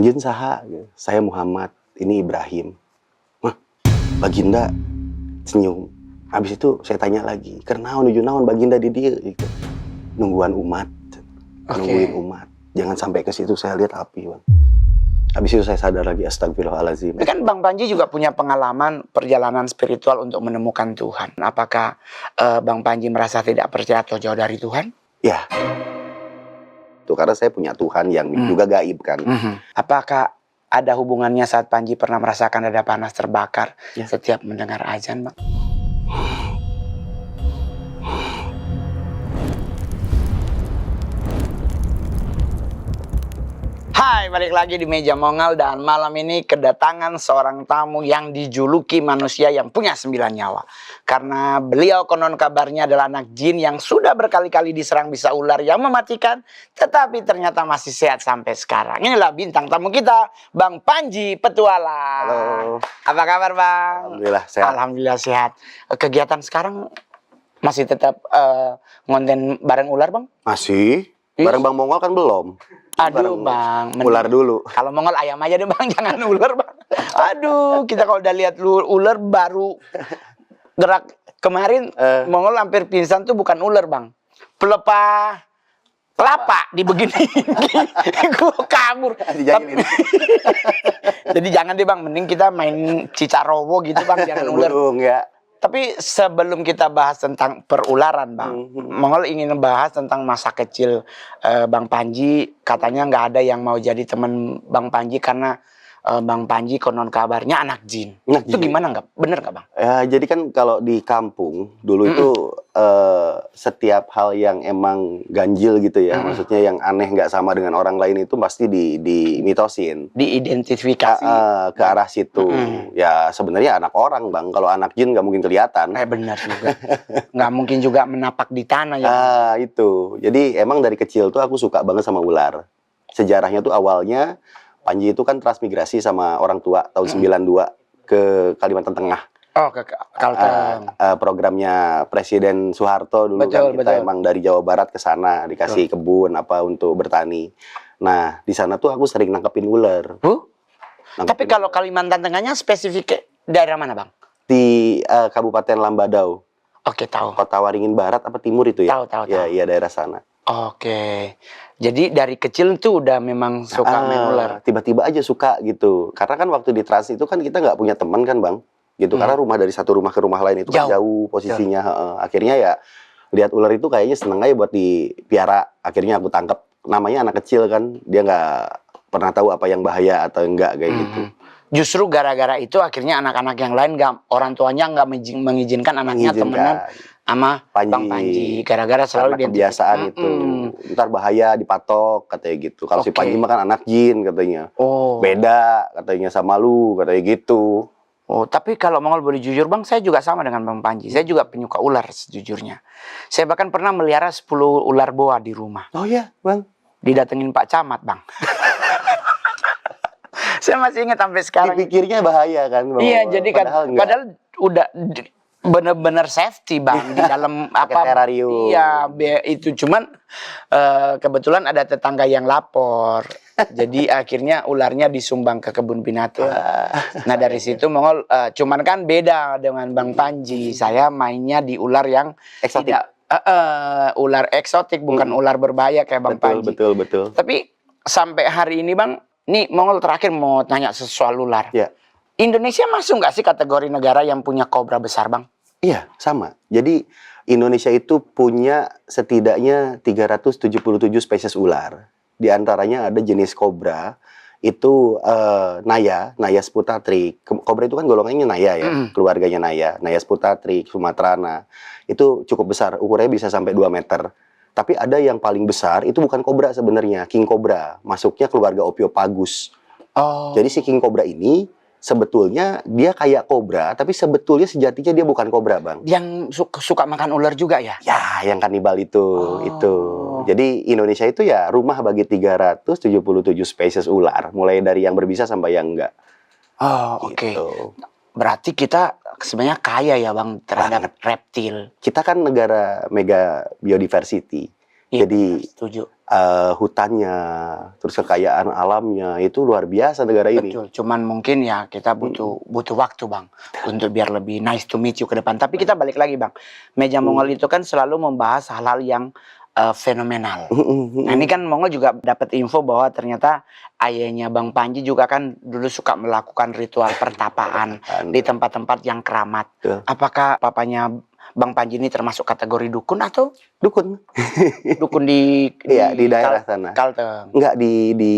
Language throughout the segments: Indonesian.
Anjeun saha? Saya Muhammad, ini Ibrahim. Mah, Baginda senyum. Habis itu saya tanya lagi, "Kenaon nuju naon Baginda di dieu?" gitu. Nungguan umat. Nungguin umat. Jangan sampai ke situ, saya lihat api, Bang. Habis itu saya sadar lagi, astagfirullahaladzim. Kan Bang Panji juga punya pengalaman perjalanan spiritual untuk menemukan Tuhan. Apakah Bang Panji merasa tidak percaya atau jauh dari Tuhan? Ya. Tuh, karena saya punya Tuhan yang juga gaib kan. Apakah ada hubungannya saat Panji pernah merasakan dada panas terbakar setiap mendengar azan, Bang? Hai, balik lagi di Meja Mongal dan malam ini kedatangan seorang tamu yang dijuluki manusia yang punya 9 nyawa. Karena beliau konon kabarnya adalah anak jin yang sudah berkali-kali diserang bisa ular yang mematikan, tetapi ternyata masih sehat sampai sekarang. Inilah bintang tamu kita, Bang Panji Petualang. Halo. Apa kabar, Bang? Alhamdulillah sehat. Alhamdulillah sehat. Kegiatan sekarang masih tetap ngonten bareng ular, Bang? Masih. Bareng Bang Mongol kan belum. Aduh, Bang. Ular dulu. Kalau Mongol ayam aja deh, Bang. Jangan ular, Bang. Aduh, kita kalau udah lihat ular baru gerak kemarin, Mongol hampir pingsan tuh bukan ular, Bang. Pelepah kelapa di begini. Gue kabur. Jadi jangan deh, Bang. Mending kita main cicarowo gitu, Bang. Jangan ular. Burung ya. Tapi sebelum kita bahas tentang perularan, Bang, Mongol ingin membahas tentang masa kecil Bang Panji. Katanya nggak ada yang mau jadi teman Bang Panji karena Bang Panji konon kabarnya anak jin. Itu gimana nggak? Bener nggak, Bang? Ya, jadi kan kalau di kampung dulu itu setiap hal yang emang ganjil gitu ya, maksudnya yang aneh nggak sama dengan orang lain itu pasti dimitosin, diidentifikasi ke arah situ. Ya sebenarnya anak orang, Bang. Kalau anak jin nggak mungkin kelihatan. Benar juga. Nggak mungkin juga menapak di tanah ya. Itu. Jadi emang dari kecil tuh aku suka banget sama ular. Sejarahnya tuh awalnya Panji itu kan transmigrasi sama orang tua tahun 92 ke Kalimantan Tengah. Oh, ke Kalteng. Programnya Presiden Soeharto dulu kan kita emang dari Jawa Barat ke sana dikasih kebun apa untuk bertani. Nah, di sana tuh aku sering nangkepin ular. Tapi kalau Kalimantan Tengahnya spesifik daerah mana, Bang? Di Kabupaten Lambadau. Oke, tahu. Kota Waringin Barat apa Timur itu ya? Tahu. Iya, daerah sana. Oke. Jadi dari kecil tuh udah memang suka main ular. Tiba-tiba aja suka gitu. Karena kan waktu di trans itu kan kita nggak punya teman kan, Bang. Gitu. Karena rumah dari satu rumah ke rumah lain itu kan jauh posisinya. Akhirnya ya lihat ular itu kayaknya seneng aja buat dipiara. Akhirnya aku tangkap. Namanya anak kecil kan, dia nggak pernah tahu apa yang bahaya atau enggak kayak gitu. Justru gara-gara itu akhirnya anak-anak yang lain orang tuanya nggak mengizinkan anaknya temenan sama Bang Panji. Gara-gara selalu kebiasaan itu. Ntar bahaya dipatok katanya gitu. Kalau si Panji mah kan anak jin katanya. Beda katanya sama lu katanya gitu. Tapi kalau Mongol boleh jujur, Bang, saya juga sama dengan Bang Panji. Saya juga penyuka ular sejujurnya. Saya bahkan pernah melihara 10 ular boa di rumah. Oh iya, Bang. Didatengin Pak Camat, Bang. Saya masih ingat sampai sekarang. Dipikirnya bahaya kan, Bang? Iya, jadi padahal udah bener-bener safety, Bang, di dalam apa terarium. Iya, itu cuman kebetulan ada tetangga yang lapor. Jadi akhirnya ularnya disumbang ke kebun binatang. Nah, dari situ Mongol cuman kan beda dengan Bang Panji. Saya mainnya di ular yang eksotik. Ular eksotik, bukan ular berbahaya kayak Bang Panji. Betul. Tapi sampai hari ini, Bang, nih Mongol terakhir mau tanya soal ular. Ya. Indonesia masuk nggak sih kategori negara yang punya kobra besar, Bang? Iya, sama. Jadi Indonesia itu punya setidaknya 377 spesies ular. Di antaranya ada jenis kobra, itu Naya sputatri. Kobra itu kan golongannya Naya ya, keluarganya Naya sputatri, sumatrana. Itu cukup besar, ukurannya bisa sampai 2 meter. Tapi ada yang paling besar, itu bukan kobra sebenarnya, king kobra. Masuknya keluarga Ophiopagus. Jadi si king kobra ini sebetulnya dia kayak kobra, tapi sebetulnya sejatinya dia bukan kobra, Bang. Yang suka makan ular juga ya? Ya, yang kanibal itu. Jadi Indonesia itu ya rumah bagi 377 spesies ular, mulai dari yang berbisa sampai yang enggak. Oke. Berarti kita sebenarnya kaya ya, Bang, terhadap reptil. Kita kan negara mega biodiversity. Iya, Jadi setuju. hutannya, terus kekayaan alamnya itu luar biasa negara ini. Betul, cuman mungkin ya kita butuh waktu Bang untuk biar lebih nice to meet you ke depan. Tapi kita balik lagi Bang, Meja Mongol itu kan selalu membahas hal-hal yang fenomenal. Nah ini kan Mongol juga dapat info bahwa ternyata ayahnya Bang Panji juga kan dulu suka melakukan ritual pertapaan di tempat-tempat yang keramat. Betul. Apakah papanya Bang Panji ini termasuk kategori dukun atau Dukun. dukun di Iya, di daerah sana. Kalteng? Enggak, di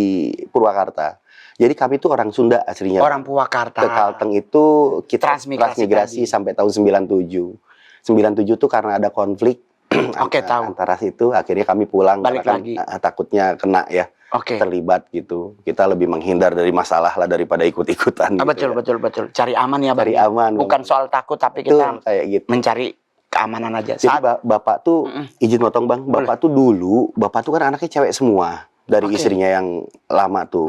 Purwakarta. Jadi kami tuh orang Sunda aslinya. Orang Purwakarta. Ke Kalteng itu kita Transmigrasi transmigrasi tadi. sampai tahun 97. 97 tuh karena ada konflik Oke, tahu. antara situ, akhirnya kami pulang Balik karena lagi. takutnya kena ya, Oke. terlibat gitu. Kita lebih menghindar dari masalah lah daripada ikut-ikutan. Betul, gitu ya. betul. Cari aman ya Bang. Cari aman. Bukan soal takut tapi Betul, kita kayak gitu. mencari keamanan aja. Jadi bapak tuh izin potong Bang, bapak tuh dulu, bapak tuh kan anaknya cewek semua dari Oke. istrinya yang lama tuh.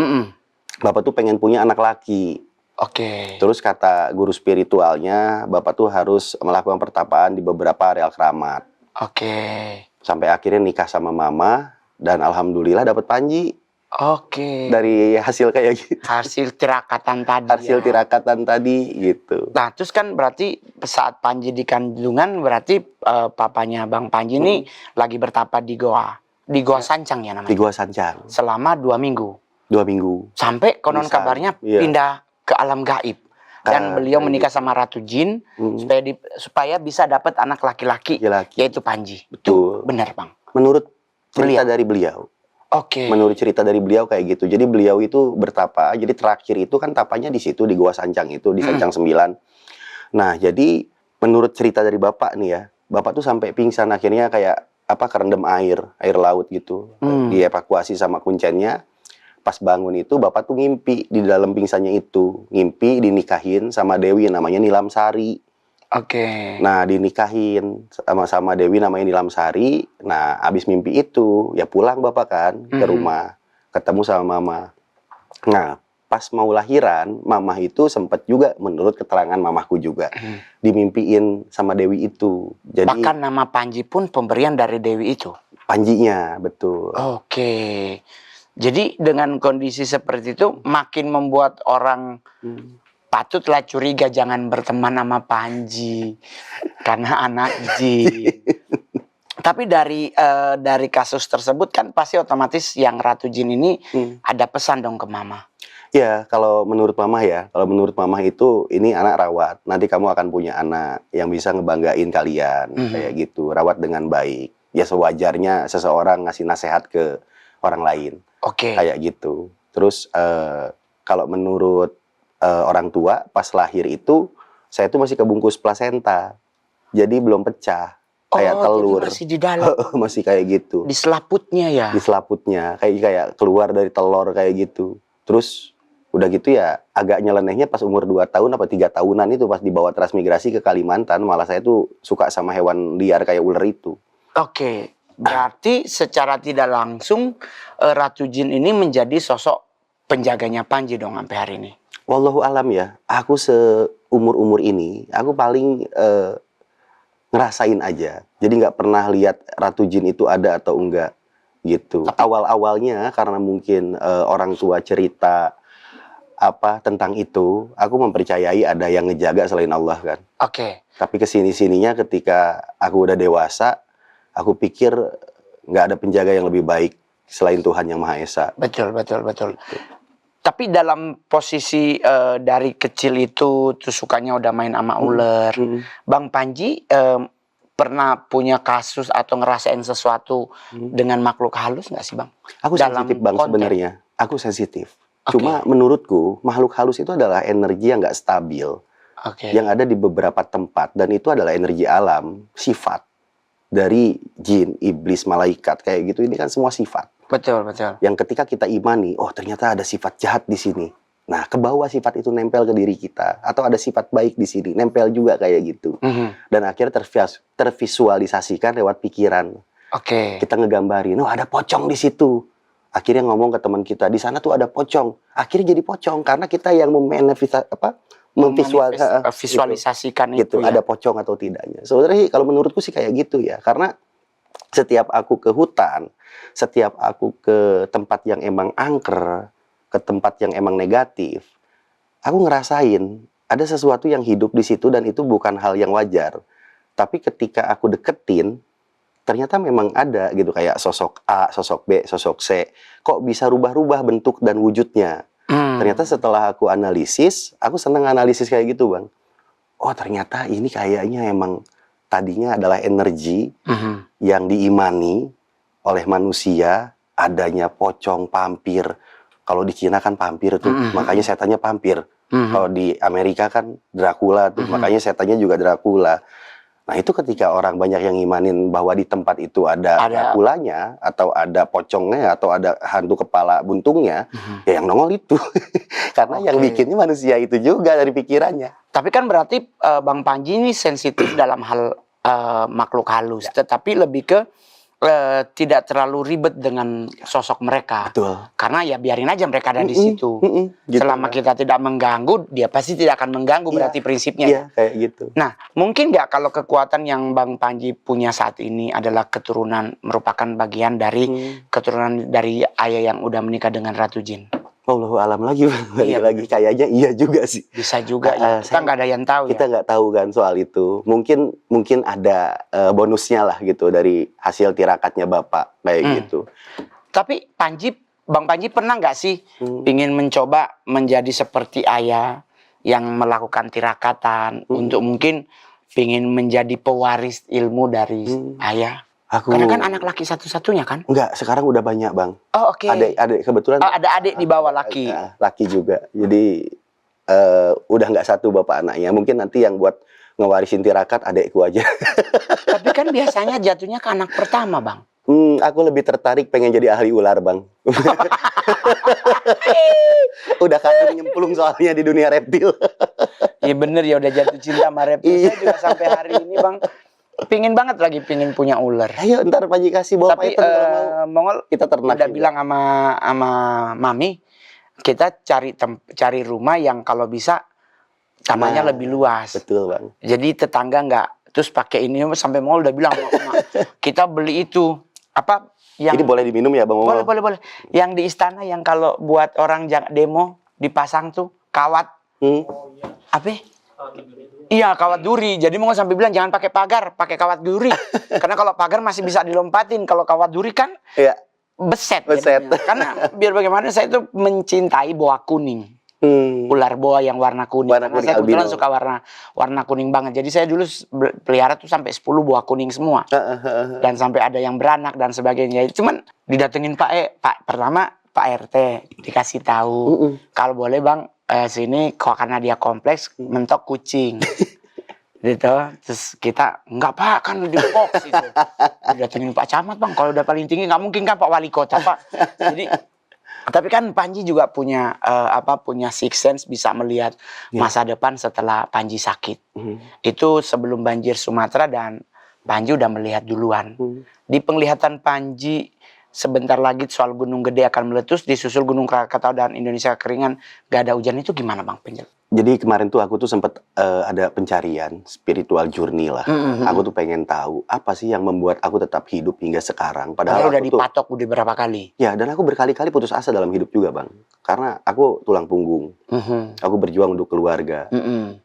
Bapak tuh pengen punya anak laki. Oke. Terus kata guru spiritualnya, bapak tuh harus melakukan pertapaan di beberapa areal keramat. Oke. Sampai akhirnya nikah sama mama dan alhamdulillah dapat Panji Oke. dari hasil kayak gitu. Hasil tirakatan tadi. Hasil ya. tirakatan tadi gitu. Nah, terus kan berarti saat Panji di kandungan berarti papanya Bang Panji ini lagi bertapa di Goa Sancang ya namanya. Di Gua Sancang Selama 2 minggu. 2 minggu. Sampai konon Bisa, kabarnya iya. pindah ke alam gaib. Dan beliau menikah sama Ratu Jin supaya bisa dapat anak laki-laki Laki-laki. yaitu Panji. Betul. Itu benar Bang. Menurut cerita Beliau. dari beliau. Oke. Menurut cerita dari beliau kayak gitu. Jadi beliau itu bertapa. Jadi terakhir itu kan tapanya di situ di Gua Sancang itu di Sancang 9. Nah, jadi menurut cerita dari bapak nih ya, bapak tuh sampai pingsan akhirnya kayak kerendam air laut gitu. Dievakuasi sama kuncennya. Pas bangun itu bapak tuh ngimpi di dalam pingsannya itu. Ngimpi dinikahin sama Dewi namanya Nilam Sari. Oke. Nah, dinikahin sama Dewi namanya Nilam Sari. Nah, abis mimpi itu, ya pulang bapak kan ke rumah. Ketemu sama mama. Nah, pas mau lahiran, mamah itu sempat juga, menurut keterangan mamahku juga, dimimpiin sama Dewi itu. Jadi, Bahkan nama Panji pun pemberian dari Dewi itu. Panjinya, betul. Oke. Jadi dengan kondisi seperti itu makin membuat orang patutlah curiga jangan berteman sama Panji karena anak jin. Tapi dari kasus tersebut kan pasti otomatis yang Ratu Jin ini ada pesan dong ke Mama. Ya, kalau menurut Mama itu ini anak rawat. Nanti kamu akan punya anak yang bisa ngebanggain kalian kayak gitu. Rawat dengan baik. Ya sewajarnya seseorang ngasih nasihat ke orang lain. Oke. Kayak gitu. Terus kalau menurut orang tua pas lahir itu saya tuh masih kebungkus plasenta. Jadi belum pecah. Kayak telur. Jadi masih di dalam. Masih kayak gitu. Di selaputnya ya. Di selaputnya kayak keluar dari telur kayak gitu. Terus udah gitu ya agak nyelenehnya pas umur 2 tahun apa 3 tahunan itu pas dibawa transmigrasi ke Kalimantan, malah saya tuh suka sama hewan liar kayak ular itu. Oke. Berarti secara tidak langsung Ratu Jin ini menjadi sosok penjaganya Panji dong sampai hari ini. Wallahu alam ya. Aku seumur-umur ini aku paling ngerasain aja. Jadi nggak pernah lihat Ratu Jin itu ada atau enggak gitu. Awal-awalnya karena mungkin orang tua cerita tentang itu, aku mempercayai ada yang ngejaga selain Allah kan. Oke. Tapi kesini-sininya ketika aku udah dewasa, aku pikir nggak ada penjaga yang lebih baik selain Tuhan Yang Maha Esa. Betul. Tapi dalam posisi dari kecil itu tuh sukanya udah main sama ular. Bang Panji pernah punya kasus atau ngerasain sesuatu dengan makhluk halus nggak sih Bang? Aku Dalam sensitif Bang konteks. sebenarnya. Aku sensitif. Oke. Cuma menurutku makhluk halus itu adalah energi yang nggak stabil. Oke. Yang ada di beberapa tempat. Dan itu adalah energi alam, sifat. Dari jin, iblis, malaikat. Kayak gitu, ini kan semua sifat. Betul. Yang ketika kita imani, oh ternyata ada sifat jahat di sini. Nah, ke bawah sifat itu nempel ke diri kita. Atau ada sifat baik di sini, nempel juga kayak gitu. Dan akhirnya tervisualisasikan lewat pikiran. Oke. Kita ngegambarin, oh ada pocong di situ. Akhirnya ngomong ke teman kita, di sana tuh ada pocong. Akhirnya jadi pocong karena kita yang visualisasikan gitu, itu ya. ada pocong atau tidaknya. Sebenarnya kalau menurutku sih kayak gitu ya. Karena Setiap aku ke hutan, setiap aku ke tempat yang emang angker, ke tempat yang emang negatif, aku ngerasain ada sesuatu yang hidup di situ dan itu bukan hal yang wajar. Tapi ketika aku deketin, ternyata memang ada gitu kayak sosok A, sosok B, sosok C. Kok bisa rubah-rubah bentuk dan wujudnya? Ternyata setelah aku analisis, aku senang analisis kayak gitu, Bang. Oh, ternyata ini kayaknya emang tadinya adalah energi yang diimani oleh manusia, adanya pocong, vampir. Kalau di Cina kan vampir tuh, makanya setannya vampir. Kalau di Amerika kan Dracula tuh, makanya setannya juga Dracula. Nah, itu ketika orang banyak yang imanin bahwa di tempat itu ada Draculanya, atau ada pocongnya, atau ada hantu kepala buntungnya, ya yang nongol itu. Karena yang bikinnya manusia itu juga dari pikirannya. Tapi kan berarti Bang Panji ini sensitif dalam hal makhluk halus, tetapi lebih ke tidak terlalu ribet dengan sosok mereka. Betul. Karena ya biarin aja mereka ada di situ. Gitu, selama kita tidak mengganggu, dia pasti tidak akan mengganggu, berarti prinsipnya. Iya, kayak gitu. Nah, mungkin nggak kalau kekuatan yang Bang Panji punya saat ini adalah keturunan, merupakan bagian dari keturunan dari ayah yang udah menikah dengan Ratu Jin? Allahu alam lagi, lagi kayaknya iya juga sih. Bisa juga ya. Kita nggak ada yang tahu. Kita nggak tahu kan soal itu. Mungkin ada bonusnya lah gitu dari hasil tirakatnya Bapak kayak gitu. Tapi Bang Panji pernah nggak sih ingin mencoba menjadi seperti ayah yang melakukan tirakatan untuk mungkin ingin menjadi pewaris ilmu dari ayah? Karena kan anak laki satu-satunya kan? Enggak, sekarang udah banyak, Bang. Oh, oke. Adik kebetulan. Oh, ada adik di bawah laki. Laki juga. Jadi udah nggak satu bapak anaknya. Mungkin nanti yang buat ngewarisin tirakat adikku aja. Tapi kan biasanya jatuhnya ke anak pertama, Bang. Aku lebih tertarik pengen jadi ahli ular, Bang. Udah kadung nyemplung soalnya di dunia reptil. Iya bener ya, udah jatuh cinta sama reptil. Saya juga sampai hari ini, Bang, pingin banget lagi punya ular. Ayo ntar Panji kasih bawa Tapi kalau mau Mongol kita ternak. udah bilang sama Mami, kita cari rumah yang kalau bisa tamannya lebih luas. Betul, Bang. Jadi tetangga nggak terus pakai ini, sampai Mongol udah bilang kita beli itu apa yang ini boleh diminum ya, Bang? Boleh. Yang di istana yang kalau buat orang demo dipasang tuh kawat. Apa? Iya, kawat duri. Jadi mau sampai bilang jangan pakai pagar, pakai kawat duri. Karena kalau pagar masih bisa dilompatin, kalau kawat duri kan beset. Karena biar bagaimana saya itu mencintai boa kuning. Ular boa yang warna kuning. Karena saya kebetulan suka warna kuning banget. Jadi saya dulu pelihara tuh sampai 10 boa kuning semua. Dan sampai ada yang beranak dan sebagainya. Cuman didatengin pertama Pak RT dikasih tahu kalau boleh, Bang, sini kok karena dia kompleks mentok kucing. Gitu. Terus kita enggak, Pak, kan di box itu. Didatengin Pak Camat, Bang, kalau udah paling tinggi nggak mungkin kan Pak Wali Kota, Pak. Jadi tapi kan Panji juga punya punya sixth sense, bisa melihat masa depan setelah Panji sakit. Itu sebelum banjir Sumatera dan Panji udah melihat duluan. Di penglihatan Panji sebentar lagi soal Gunung Gede akan meletus, disusul Gunung Krakatau dan Indonesia keringan, gak ada hujan, itu gimana, Bang? Jadi kemarin tuh aku tuh sempat ada pencarian spiritual journey lah. Aku tuh pengen tahu apa sih yang membuat aku tetap hidup hingga sekarang. Padahal udah dipatok udah berapa kali. Ya, dan aku berkali-kali putus asa dalam hidup juga, Bang. Karena aku tulang punggung. Aku berjuang untuk keluarga.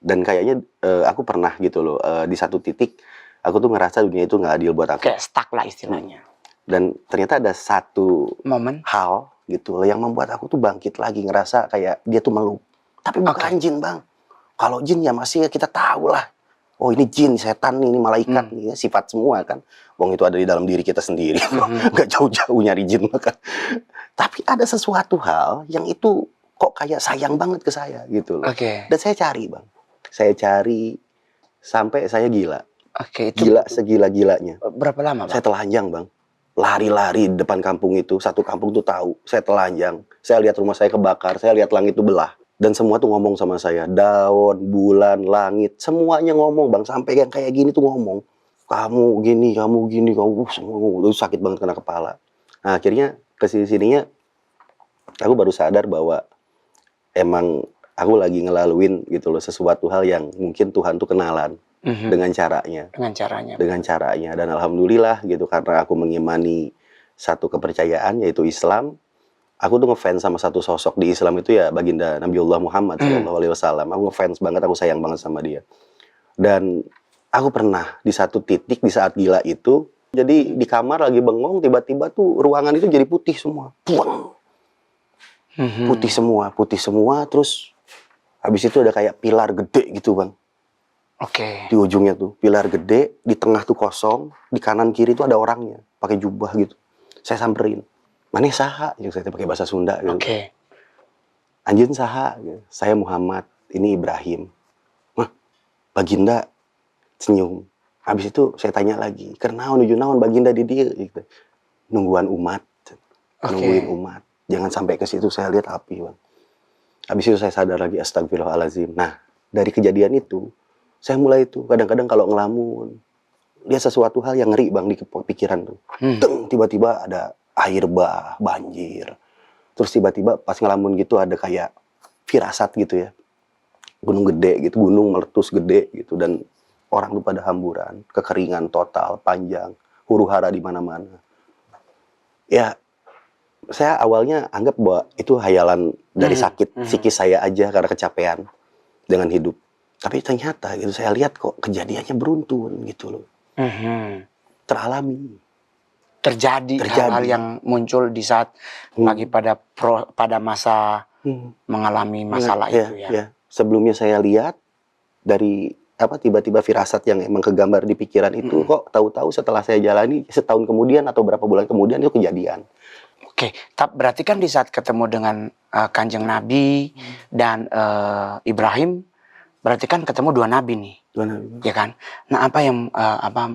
Dan kayaknya aku pernah gitu loh, di satu titik aku tuh ngerasa dunia itu nggak adil buat aku. Kayak stuck lah istilahnya. Dan ternyata ada satu momen hal gitu loh yang membuat aku tuh bangkit lagi, ngerasa kayak dia tuh meluk. Tapi bukan jin, Bang. Kalau jin ya masih kita tahu lah. Oh, ini jin, setan, ini malaikat, nih, sifat semua kan. Wong itu ada di dalam diri kita sendiri. Nggak jauh-jauh nyari jin makan. Tapi ada sesuatu hal yang itu kok kayak sayang banget ke saya gitu loh. Dan saya cari, Bang. Saya cari sampai saya gila. Itu gila segila-gilanya. Berapa lama, Bang? Saya telanjang, Bang. Lari-lari di depan kampung itu. Satu kampung tuh tahu. Saya telanjang. Saya lihat rumah saya kebakar. Saya lihat langit itu belah. Dan semua tuh ngomong sama saya. Daun, bulan, langit. Semuanya ngomong, Bang. Sampai yang kayak gini tuh ngomong. Kamu gini, kamu gini. Semua ngomong. Itu sakit banget kena kepala. Nah, akhirnya kesini-sininya aku baru sadar bahwa emang aku lagi ngelaluin gitu loh. Sesuatu hal yang mungkin Tuhan tuh kenalan. dengan caranya. Dengan caranya. Dan alhamdulillah gitu, karena aku mengimani satu kepercayaan yaitu Islam. Aku tuh ngefans sama satu sosok di Islam itu ya baginda Nabiullah Muhammad SAW. Aku ngefans banget, aku sayang banget sama dia. Dan aku pernah di satu titik di saat gila itu, jadi di kamar lagi bengong, tiba-tiba tuh ruangan itu jadi putih semua. Puang. Putih semua, terus habis itu ada kayak pilar gede gitu bang. Di ujungnya tuh pilar gede, di tengah tuh kosong, di kanan kiri tuh ada orangnya, pakai jubah gitu. Saya samperin. Mana saha? Yang saya pakai bahasa Sunda gitu. Anjeun saha? Saya Muhammad, ini Ibrahim. Wah, baginda senyum. Habis itu saya tanya lagi, "Karena nuju naon baginda di dieu?" gitu. Nungguan umat. Nungguin umat. Jangan sampai ke situ, saya lihat api, Bang. Habis itu saya sadar lagi, astagfirullahalazim. Nah, dari kejadian itu, saya mulai tuh kadang-kadang kalau ngelamun, lihat sesuatu hal yang ngeri Bang di pikiran tuh. Tiba-tiba ada air bah, banjir. Terus tiba-tiba pas ngelamun gitu ada kayak firasat gitu ya. Gunung gede gitu, gunung meletus gede gitu. Dan orang tuh pada hamburan, kekeringan total, panjang, huru-hara di mana-mana. Ya, saya awalnya anggap bahwa itu hayalan dari sakit psikis saya aja karena kecapean dengan hidup. Tapi ternyata gitu saya lihat kok kejadiannya beruntun gitu loh. Teralami. Terjadi hal-hal yang muncul di saat lagi pada masa mengalami masalah itu ya. Sebelumnya saya lihat dari tiba-tiba firasat yang emang kegambar di pikiran itu kok tahu-tahu setelah saya jalani setahun kemudian atau berapa bulan kemudian itu kejadian. Berarti kan di saat ketemu dengan Kanjeng Nabi dan Ibrahim, berarti kan ketemu dua nabi nih. Ya kan? Nah, apa yang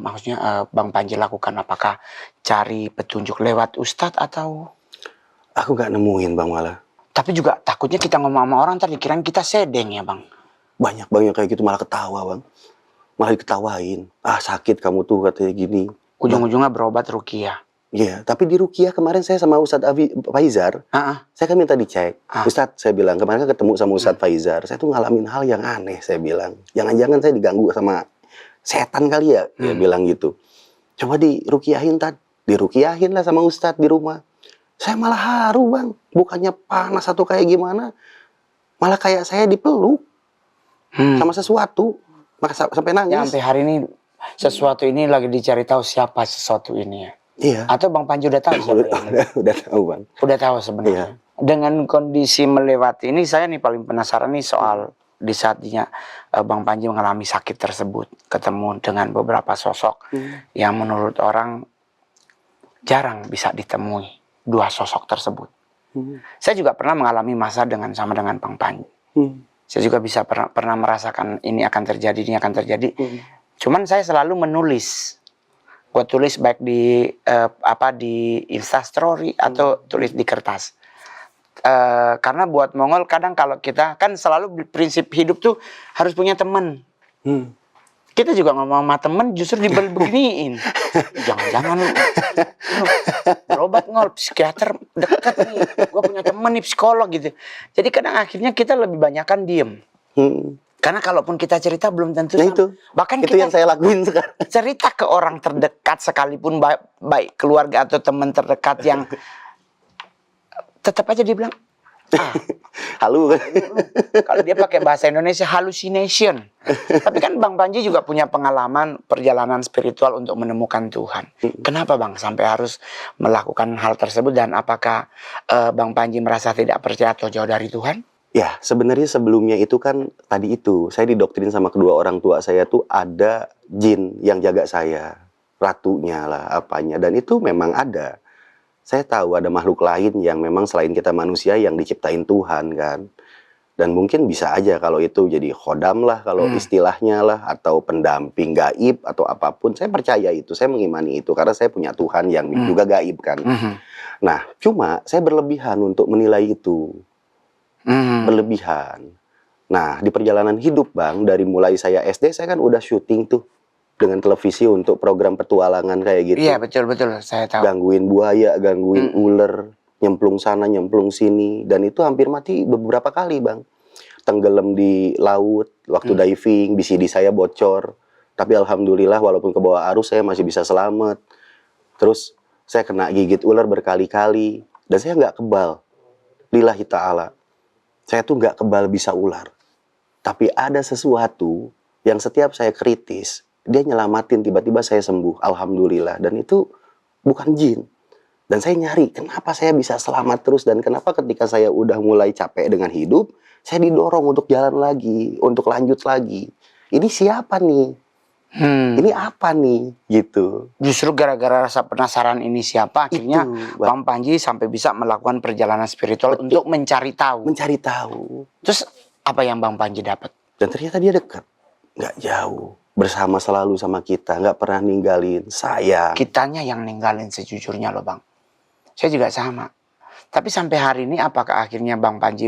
maksudnya Bang Panji lakukan? Apakah cari petunjuk lewat ustadz atau? Aku gak nemuin Bang malah. Tapi juga takutnya kita ngomong sama orang ntar dikirain kita sedeng ya Bang. Banyak kayak gitu malah ketawa Bang. Malah diketawain. Ah sakit kamu tuh katanya gini. Ujung-ujungnya berobat ruqyah. Iya, tapi di ruqyah kemarin saya sama Ustadz Faizar, saya kan minta dicek. Ustadz, saya bilang, kemarin kan ketemu sama Ustadz Faizar, saya tuh ngalamin hal yang aneh, saya bilang. Jangan-jangan saya diganggu sama setan kali ya, dia bilang gitu. Coba diruqyahin, diruqyahin lah sama Ustadz di rumah. Saya malah haru Bang, bukannya panas atau kayak gimana, malah kayak saya dipeluk sama sesuatu, sampai nangis. Ya, sampai hari ini, sesuatu ini lagi dicari tahu siapa sesuatu ini ya. Iya. Atau Bang Panji udah tahu siapa udah tahu Bang. Udah tahu sebenarnya. Iya. Dengan kondisi melewati ini saya nih paling penasaran nih soal di saatnya Bang Panji mengalami sakit tersebut, ketemu dengan beberapa sosok yang menurut orang jarang bisa ditemui dua sosok tersebut. Saya juga pernah mengalami masa sama dengan Bang Panji. Saya juga bisa pernah merasakan ini akan terjadi. Cuman saya selalu menulis. Gue tulis baik di Instastory atau tulis di kertas. Karena buat Mongol kadang kalau kita kan selalu prinsip hidup tuh harus punya teman. Kita juga ngomong sama teman justru beginiin. Jangan-jangan lu berobat ngol, psikiater dekat nih. Gue punya teman nih psikolog gitu. Jadi kadang akhirnya kita lebih banyakan diem. Karena kalaupun kita cerita belum tentu sama. Itu. Bahkan itu kita yang saya lakuin sekarang. Cerita ke orang terdekat sekalipun baik keluarga atau teman terdekat yang tetap aja dia bilang halu kan. Kalau dia pakai bahasa Indonesia hallucination. Tapi kan Bang Panji juga punya pengalaman perjalanan spiritual untuk menemukan Tuhan. Kenapa Bang sampai harus melakukan hal tersebut dan apakah Bang Panji merasa tidak percaya atau jauh dari Tuhan? Ya, sebenarnya sebelumnya itu kan tadi itu, saya didoktrin sama kedua orang tua saya tuh ada jin yang jaga saya, ratunya lah, apanya, dan itu memang ada. Saya tahu ada makhluk lain yang memang selain kita manusia yang diciptain Tuhan kan. Dan mungkin bisa aja kalau itu jadi khodam lah, kalau istilahnya lah, atau pendamping gaib atau apapun. Saya percaya itu, saya mengimani itu, karena saya punya Tuhan yang juga gaib kan. Nah, cuma saya berlebihan untuk menilai itu. Berlebihan. Nah, di perjalanan hidup Bang, dari mulai saya SD, saya kan udah syuting tuh dengan televisi untuk program petualangan kayak gitu. Iya, betul, saya tahu. Gangguin buaya, gangguin ular, nyemplung sana, nyemplung sini. Dan itu hampir mati beberapa kali Bang. Tenggelam di laut, waktu diving, BCD saya bocor. Tapi alhamdulillah walaupun ke bawah arus saya masih bisa selamat. Terus saya kena gigit ular berkali-kali dan saya nggak kebal. Lillahi ta'ala. Saya tuh nggak kebal bisa ular. Tapi ada sesuatu yang setiap saya kritis, dia nyelamatin, tiba-tiba saya sembuh. Alhamdulillah. Dan itu bukan jin. Dan saya nyari, kenapa saya bisa selamat terus. Dan kenapa ketika saya udah mulai capek dengan hidup, saya didorong untuk jalan lagi, untuk lanjut lagi. Ini siapa nih? Ini apa nih? Gitu. Justru gara-gara rasa penasaran ini siapa, akhirnya Itu, Bang Panji sampai bisa melakukan perjalanan spiritual untuk mencari tahu. Mencari tahu. Terus apa yang Bang Panji dapat? Dan ternyata dia dekat. Nggak jauh. Bersama selalu sama kita. Nggak pernah ninggalin. Sayang. Kitanya yang ninggalin sejujurnya loh Bang. Saya juga sama. Tapi sampai hari ini apakah akhirnya Bang Panji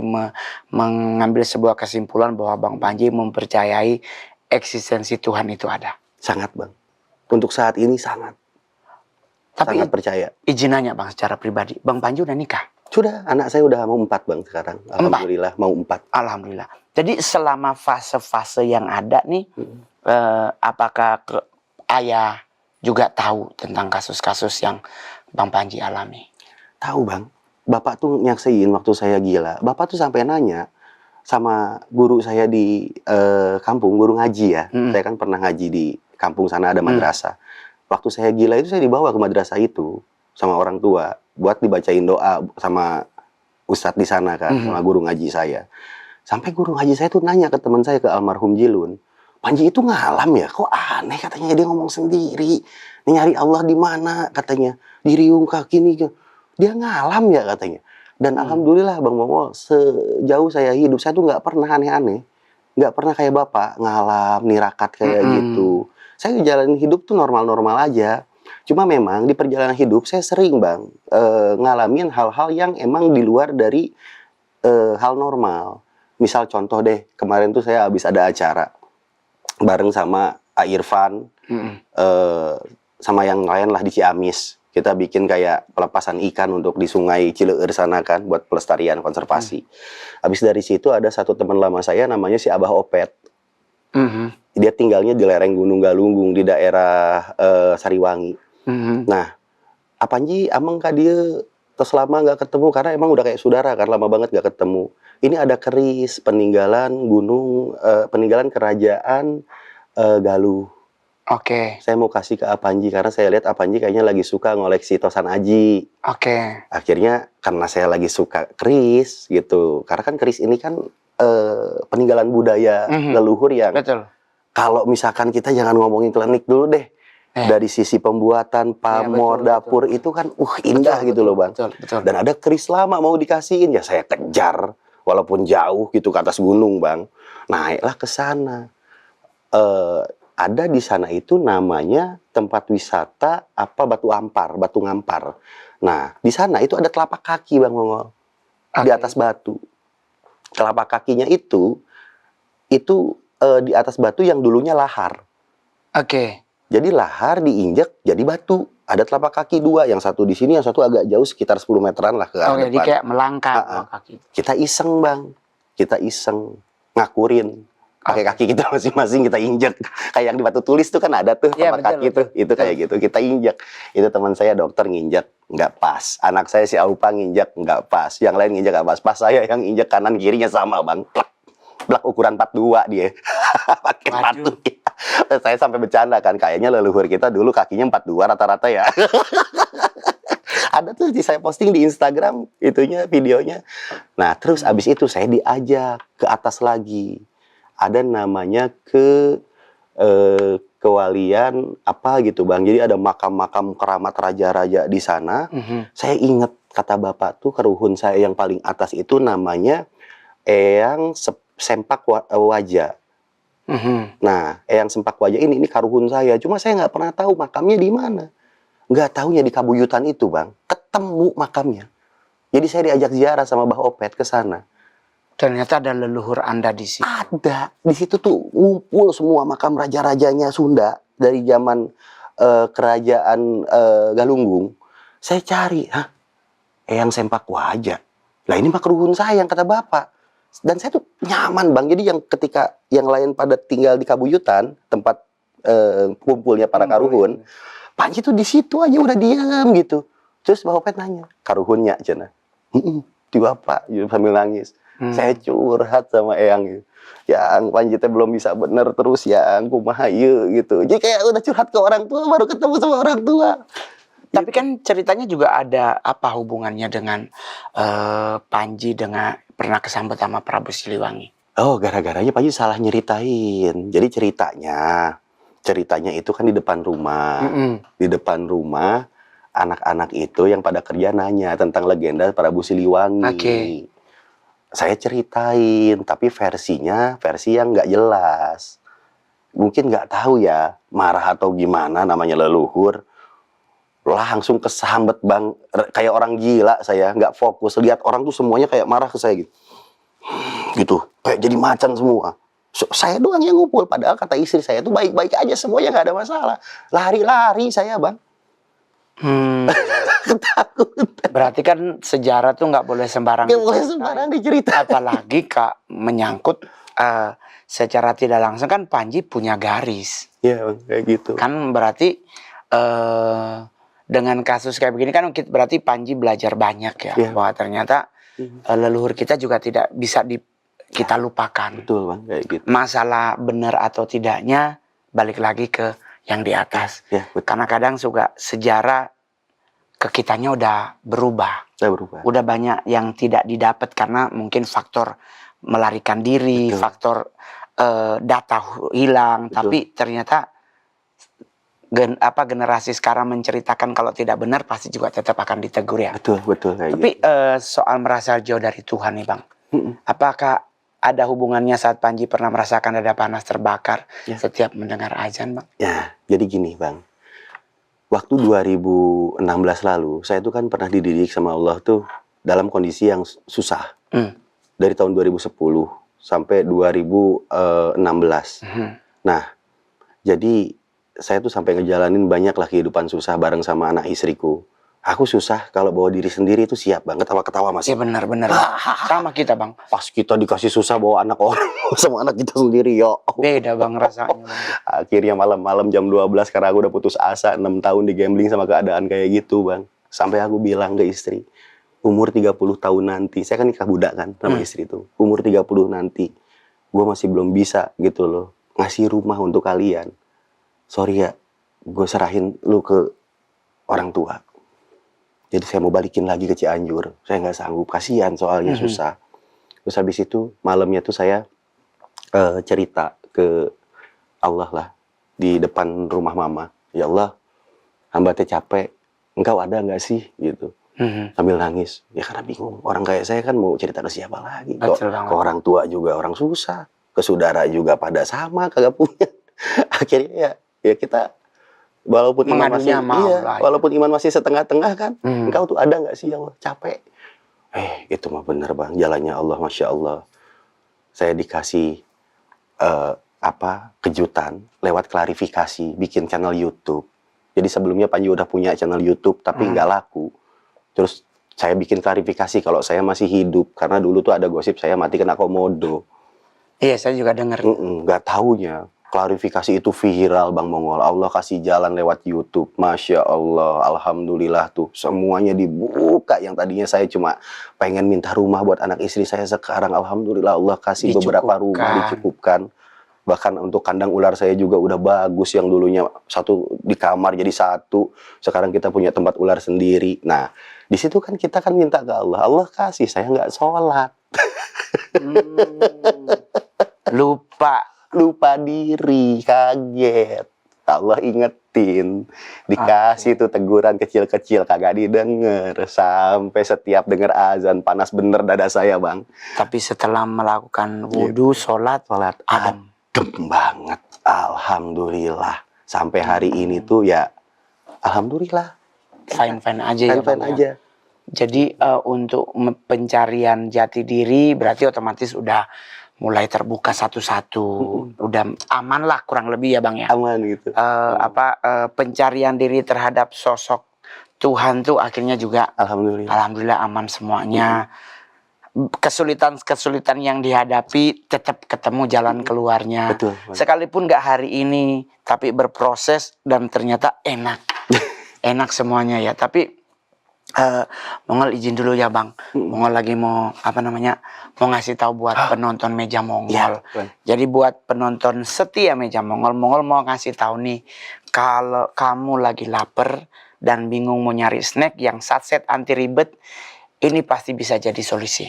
mengambil sebuah kesimpulan bahwa Bang Panji mempercayai eksistensi Tuhan itu ada? Sangat Bang. Untuk saat ini sangat. Tapi Sangat percaya. izin nanya Bang secara pribadi. Bang Panji udah nikah? Sudah, anak saya udah mau 4 Bang sekarang. Alhamdulillah mau 4. Alhamdulillah. Jadi selama fase-fase yang ada nih, apakah ayah juga tahu tentang kasus-kasus yang Bang Panji alami? Tahu Bang. Bapak tuh nyaksiin waktu saya gila. Bapak tuh sampai nanya sama guru saya di kampung, guru ngaji ya. Saya kan pernah ngaji di kampung sana ada madrasah. Waktu saya gila itu saya dibawa ke madrasah itu sama orang tua buat dibacain doa sama ustadz di sana kan, sama guru ngaji saya. Sampai guru ngaji saya tuh nanya ke teman saya, ke almarhum Jilun, Panji itu ngalam ya? Kok aneh katanya, dia ngomong sendiri. Ini nyari Allah di mana katanya? Di riung kaki nih. Dia ngalam ya katanya. Dan alhamdulillah Bang Mongol, sejauh saya hidup saya tuh nggak pernah aneh-aneh. Nggak pernah kayak Bapak ngalam, nirakat kayak gitu. Saya jalanin hidup tuh normal-normal aja. Cuma memang di perjalanan hidup saya sering Bang ngalamin hal-hal yang emang di luar dari hal normal. Misal contoh deh, kemarin tuh saya habis ada acara bareng sama A Irfan, sama yang lain lah di Ciamis. Kita bikin kayak pelepasan ikan untuk di sungai Cileur sana kan, buat pelestarian konservasi. Habis dari situ ada satu teman lama saya namanya si Abah Opet. Dia tinggalnya di lereng Gunung Galunggung di daerah Sariwangi. Nah, Apanji amang kak dia terus lama nggak ketemu karena emang udah kayak saudara kan, lama banget nggak ketemu. Ini ada keris peninggalan gunung, peninggalan kerajaan Galuh. Oke. Saya mau kasih ke Apanji karena saya lihat Apanji kayaknya lagi suka ngoleksi tosan aji. Oke. Akhirnya karena saya lagi suka keris gitu, karena kan keris ini kan peninggalan budaya leluhur yang Betul. kalau misalkan kita jangan ngomongin klinik dulu deh. Dari sisi pembuatan, pamor, dapur itu kan indah gitu loh Bang. Betul. Dan ada keris lama mau dikasihin, ya saya kejar. Walaupun jauh gitu ke atas gunung Bang. Naiklah ke sana. Ada di sana itu namanya tempat wisata Batu Ampar, Batu Ngampar. Nah, di sana itu ada telapak kaki Bang Mongol. Di atas batu. Telapak kakinya itu di atas batu yang dulunya lahar. Oke. Jadi lahar diinjak jadi batu. Ada telapak kaki 2, yang satu di sini, yang satu agak jauh sekitar 10 meteran lah ke arah Jadi depan. kayak melangkah kaki. Kita iseng Bang, kita iseng ngakurin pakai kaki kita masing-masing, kita injak. Kayak yang di batu tulis tuh kan ada tuh telapak kaki tuh, itu kayak gitu. Kita injak. Itu teman saya dokter nginjak nggak pas. Anak saya si Aupa nginjak nggak pas. Yang lain nginjak nggak pas. Pas saya yang injak kanan kirinya sama Bang. Blak ukuran 42 dia. Pakai batu. Saya sampai bercanda kan, kayaknya leluhur kita dulu kakinya 42 rata-rata ya. Ada tuh saya posting di Instagram itunya, videonya. Nah, terus abis itu saya diajak ke atas lagi. Ada namanya kewalian apa gitu Bang. Jadi ada makam-makam keramat raja-raja di sana. Saya ingat kata Bapak tuh, keruhun saya yang paling atas itu namanya Eyang Sempak Wajah. Nah, Eyang Sempak Wajah ini karuhun saya. Cuma saya nggak pernah tahu makamnya di mana. Nggak tahunya di Kabuyutan itu Bang. Ketemu makamnya. Jadi saya diajak ziarah sama Bah Opet ke sana. Ternyata ada leluhur Anda di situ. Ada. Di situ tuh ngumpul semua makam raja-rajanya Sunda dari zaman kerajaan Galunggung. Saya cari, Eyang Sempak Wajah. Lah ini mah keruhun saya yang kata Bapak. Dan saya tuh nyaman Bang. Jadi yang ketika yang lain pada tinggal di Kabuyutan, tempat kumpulnya para karuhun, Panji tuh di situ aja udah diam gitu. Terus Bang Opet nanya, karuhunnya cenah. Di bapak sambil nangis. Saya curhat sama Eyang gitu. Yang Panji teh belum bisa bener terus yang kumaha ieu gitu. Jadi kayak udah curhat ke orang tua baru ketemu sama orang tua. Tapi kan ceritanya juga ada apa hubungannya dengan Panji dengan pernah kesambet sama Prabu Siliwangi? Oh, gara-garanya Panji salah nyeritain. Jadi ceritanya itu kan di depan rumah. Di depan rumah anak-anak itu yang pada kerja nanya tentang legenda Prabu Siliwangi. Saya ceritain, tapi versinya versi yang nggak jelas. Mungkin nggak tahu ya, marah atau gimana namanya leluhur. Langsung kesambet Bang, kayak orang gila saya, nggak fokus. Lihat orang tuh semuanya kayak marah ke saya gitu. Gitu, kayak jadi macan semua. Saya doang yang ngumpul, padahal kata istri saya tuh baik-baik aja, semuanya nggak ada masalah. Lari-lari saya Bang. Ketakutan. Berarti kan sejarah tuh nggak boleh sembarang. Nggak boleh sembarang diceritain. Apalagi Kak menyangkut secara tidak langsung kan Panji punya garis. Iya Bang, kayak gitu. Kan berarti dengan kasus kayak begini kan berarti Panji belajar banyak ya. Bahwa ternyata leluhur kita juga tidak bisa kita lupakan. Betul Bang, kayak gitu. Masalah benar atau tidaknya balik lagi ke yang di atas. Karena kadang juga sejarah ke kitanya udah berubah. Udah banyak yang tidak didapat karena mungkin faktor melarikan diri, faktor data hilang. Tapi ternyata generasi sekarang menceritakan kalau tidak benar pasti juga tetap akan ditegur ya. Betul kayak Tapi gitu. soal merasa jauh dari Tuhan nih Bang. Apakah ada hubungannya saat Panji pernah merasakan dada panas terbakar setiap mendengar azan Bang? Ya, jadi gini Bang. Waktu 2016 lalu, saya tuh kan pernah dididik sama Allah tuh dalam kondisi yang susah. Dari tahun 2010 sampai 2016. Nah, jadi saya tuh sampai ngejalanin banyak lah kehidupan susah bareng sama anak istriku. Aku susah kalau bawa diri sendiri itu siap banget ketawa-ketawa masih. Iya benar. Sama kita Bang. Pas kita dikasih susah bawa anak orang sama anak kita sendiri ya. Beda Bang rasanya. Bang. Akhirnya malam-malam jam 12 karena aku udah putus asa 6 tahun di gambling sama keadaan kayak gitu Bang. Sampai aku bilang ke istri, umur 30 tahun nanti, saya kan nikah budak kan sama istri itu. Umur 30 nanti, gue masih belum bisa gitu loh ngasih rumah untuk kalian. Sorry ya, gue serahin lu ke orang tua. Jadi saya mau balikin lagi ke Cianjur. Saya nggak sanggup, kasihan soalnya susah. Terus habis itu malamnya tuh saya cerita ke Allah lah di depan rumah mama. Ya Allah, hamba teh capek. Engkau ada nggak sih gitu? Sambil nangis. Ya karena bingung. Orang kayak saya kan mau cerita ke siapa lagi? Ke orang tua juga orang susah. Ke saudara juga pada sama kagak punya. Akhirnya ya kita walaupun iman masih walaupun iman masih setengah-tengah kan, engkau tuh ada nggak sih yang capek? Itu mah bener Bang, jalannya Allah, Masya Allah. Saya dikasih kejutan lewat klarifikasi, bikin channel YouTube. Jadi sebelumnya Panji udah punya channel YouTube tapi nggak laku. Terus saya bikin klarifikasi kalau saya masih hidup karena dulu tuh ada gosip saya mati kena komodo. Iya, saya juga dengar. Nggak taunya. Klarifikasi itu viral Bang Mongol. Allah kasih jalan lewat YouTube. Masya Allah, Alhamdulillah tuh. Semuanya dibuka. Yang tadinya saya cuma pengen minta rumah buat anak istri saya. Sekarang Alhamdulillah Allah kasih beberapa rumah dicukupkan. Bahkan untuk kandang ular saya juga udah bagus. Yang dulunya satu di kamar jadi satu. Sekarang kita punya tempat ular sendiri. Nah, di situ kan kita kan minta ke Allah. Allah kasih, saya nggak sholat. Lupa diri, kaget. Allah ingetin, dikasih tuh teguran kecil-kecil kagak didengar sampai setiap dengar azan panas bener dada saya Bang. Tapi setelah melakukan wudhu, sholat adem banget, alhamdulillah. Sampai hari ini tuh ya, alhamdulillah. Fine aja ya. Jadi untuk pencarian jati diri berarti otomatis udah mulai terbuka satu-satu, udah aman lah kurang lebih ya Bang ya. Aman gitu. Pencarian diri terhadap sosok Tuhan tuh akhirnya juga alhamdulillah aman semuanya. kesulitan-kesulitan yang dihadapi tetap ketemu jalan keluarnya. Betul. Sekalipun nggak hari ini, tapi berproses dan ternyata enak. Enak semuanya ya. Tapi Mongol izin dulu ya Bang. Mongol lagi mau mau ngasih tahu buat penonton Meja Mongol. Ya, jadi buat penonton setia Meja Mongol, Mongol mau ngasih tahu nih, kalau kamu lagi lapar dan bingung mau nyari snack yang satset anti ribet, ini pasti bisa jadi solusi.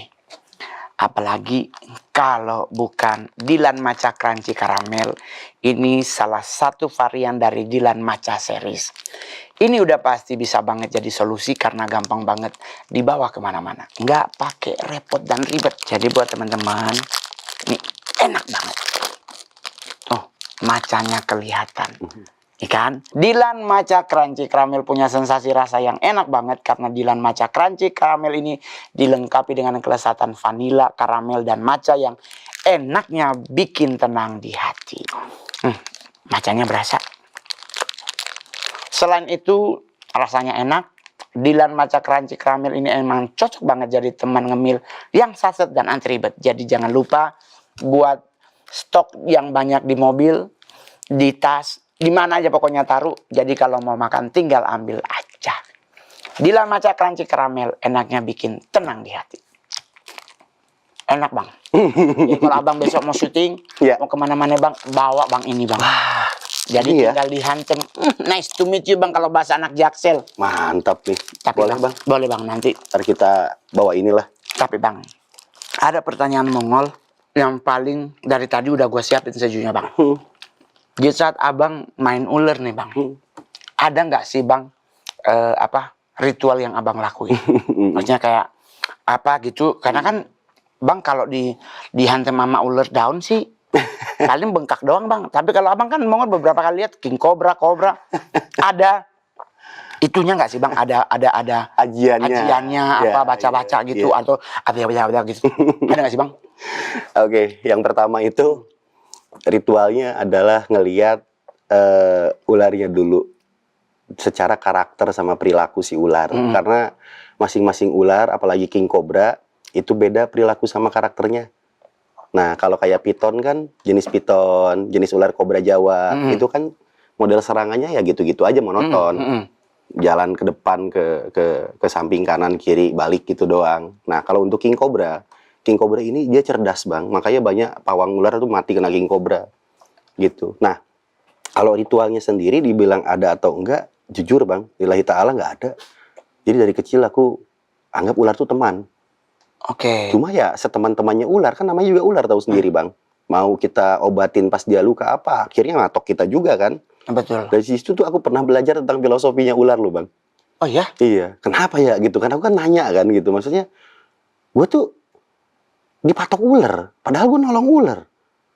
Apalagi kalau bukan Dilan Matcha Crunchy Caramel, ini salah satu varian dari Dilan Matcha series. Ini udah pasti bisa banget jadi solusi karena gampang banget dibawa kemana-mana. Nggak pakai repot dan ribet. Jadi buat teman-teman, ini enak banget. Oh, macanya kelihatan. Ikan Dilan Matcha Crunchy Caramel punya sensasi rasa yang enak banget karena Dilan Matcha Crunchy Caramel ini dilengkapi dengan kelezatan vanila, karamel, dan matcha yang enaknya bikin tenang di hati. Matchanya berasa. Selain itu rasanya enak. Dilan Matcha Crunchy Caramel ini emang cocok banget jadi teman ngemil yang saset dan anti ribet. Jadi jangan lupa buat stok yang banyak di mobil, di tas, di mana aja pokoknya taruh. Jadi kalau mau makan tinggal ambil aja. Dilan Matcha Crunchy Caramel enaknya bikin tenang di hati. Enak Bang. Ya, kalau abang besok mau syuting, mau kemana-mana Bang, bawa Bang ini Bang. Jadi tinggal dihantem. Nice to meet you Bang kalau bahasa anak Jaksel. Mantap nih. Tapi boleh Bang? Boleh Bang, nanti. Ntar kita bawa inilah. Tapi Bang, ada pertanyaan Mongol yang paling dari tadi udah gue siapin sejujurnya Bang. Di saat abang main ular nih Bang, ada nggak sih Bang ritual yang abang lakuin? Maksudnya kayak apa gitu? Karena kan Bang kalau dihantam sama ular daun sih paling bengkak doang Bang. Tapi kalau abang kan Mongol beberapa kali lihat king cobra, ada itunya nggak sih Bang? Ada ajiannya apa baca-baca gitu atau apa gitu. Ada nggak sih Bang? Oke, yang pertama itu ritualnya adalah ngeliat ularnya dulu secara karakter sama perilaku si ular. Karena masing-masing ular, apalagi king cobra, itu beda perilaku sama karakternya. Nah, kalau kayak piton kan, jenis piton, jenis ular kobra Jawa, itu kan model serangannya ya gitu-gitu aja, monoton. Jalan ke depan, ke samping, kanan, kiri, balik gitu doang. Nah, kalau untuk king cobra ini dia cerdas Bang, makanya banyak pawang ular tuh mati kena king cobra gitu. Nah, kalau ritualnya sendiri dibilang ada atau enggak, jujur Bang, lillahi ta'ala nggak ada. Jadi dari kecil aku anggap ular tuh teman. Oke. Cuma ya seteman-temannya ular, kan namanya juga ular tahu sendiri Bang. Mau kita obatin pas dia luka apa, akhirnya ngatok kita juga kan. Betul. Dari situ tuh aku pernah belajar tentang filosofinya ular loh Bang. Oh ya? Iya, kenapa ya gitu kan, aku kan nanya kan gitu. Maksudnya, gue tuh dipatok ular, padahal gue nolong ular.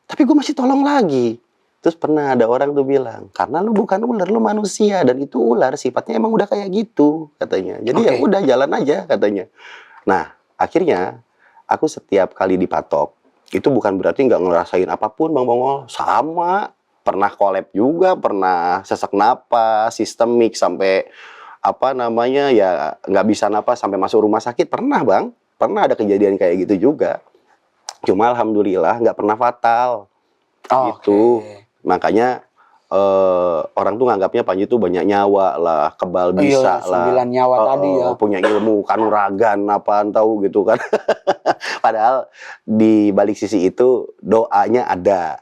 Tapi gue masih tolong lagi. Terus pernah ada orang tuh bilang, karena lu bukan ular, lu manusia. Dan itu ular, sifatnya emang udah kayak gitu, katanya. Jadi ya udah jalan aja, katanya. Nah, akhirnya aku setiap kali dipatok, itu bukan berarti nggak ngerasain apapun Bang Mongol. Sama, pernah collab juga, pernah sesak napas, sistemik, sampai ya nggak bisa napas, sampai masuk rumah sakit. Pernah Bang, pernah ada kejadian kayak gitu juga. Cuma alhamdulillah nggak pernah fatal. Gitu. Makanya orang tuh nganggapnya Panji tuh banyak nyawa lah, kebal bisa lah. 9 nyawa tadi ya. Punya ilmu kanuragan apaan tahu gitu kan. Padahal di balik sisi itu doanya ada.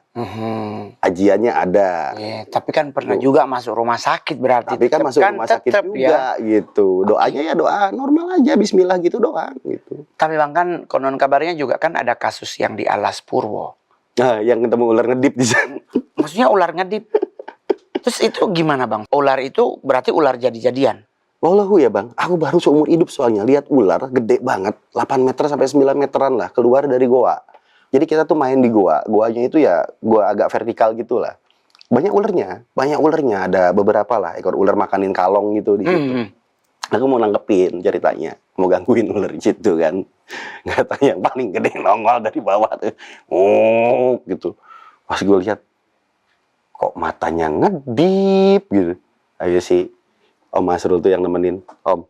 Ajiannya ada. Tapi kan pernah juga masuk rumah sakit berarti. Tapi kan masuk rumah sakit juga gitu. Doanya ya doa normal aja, bismillah gitu doang gitu. Tapi Bang kan konon kabarnya juga kan ada kasus yang di Alas Purwo. Nah, yang ketemu ular ngedip di sana. Maksudnya ular ngedip. Terus itu gimana Bang? Ular itu berarti ular jadi-jadian? Wallahu ya Bang, aku baru seumur hidup soalnya lihat ular gede banget, 8 meter sampai 9 meteran lah, keluar dari goa. Jadi kita tuh main di goa, goanya itu ya goa agak vertikal gitu lah. Banyak ularnya, ada beberapa lah, ekor ular makanin kalong gitu di situ. Aku mau nangkepin ceritanya, mau gangguin ular di situ kan. Nggak tahu yang paling gede nongol dari bawah tuh. Oh, gitu. Pas gue lihat, kok matanya ngedip gitu. Ayo sih, Om Masrul tuh yang nemenin. Om,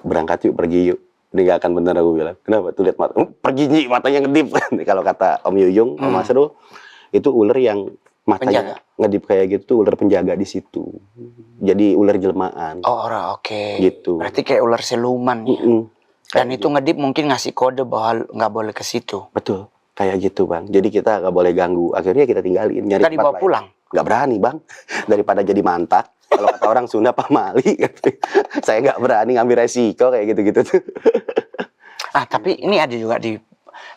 berangkat yuk, pergi yuk. meninggalkan bener aku bilang. Kenapa tuh lihat mata? Pergi Nyi, matanya ngedip. Kalau kata Om Yuyung, Om Masrul, itu ular yang matanya ngedip kayak gitu tuh ular penjaga di situ. Jadi ular jelmaan. Oh, oke. Gitu. Berarti kayak ular siluman ya. Dan itu ngedip mungkin ngasih kode bahwa nggak boleh ke situ. Betul, kayak gitu Bang. Jadi kita nggak boleh ganggu. Akhirnya kita tinggalin. Nyari Nggak dibawa pulang? Nggak berani Bang. Daripada jadi mantak. Kalau kata orang Sunda pamali. Saya nggak berani ngambil resiko kayak gitu-gitu tuh. Tapi ini ada juga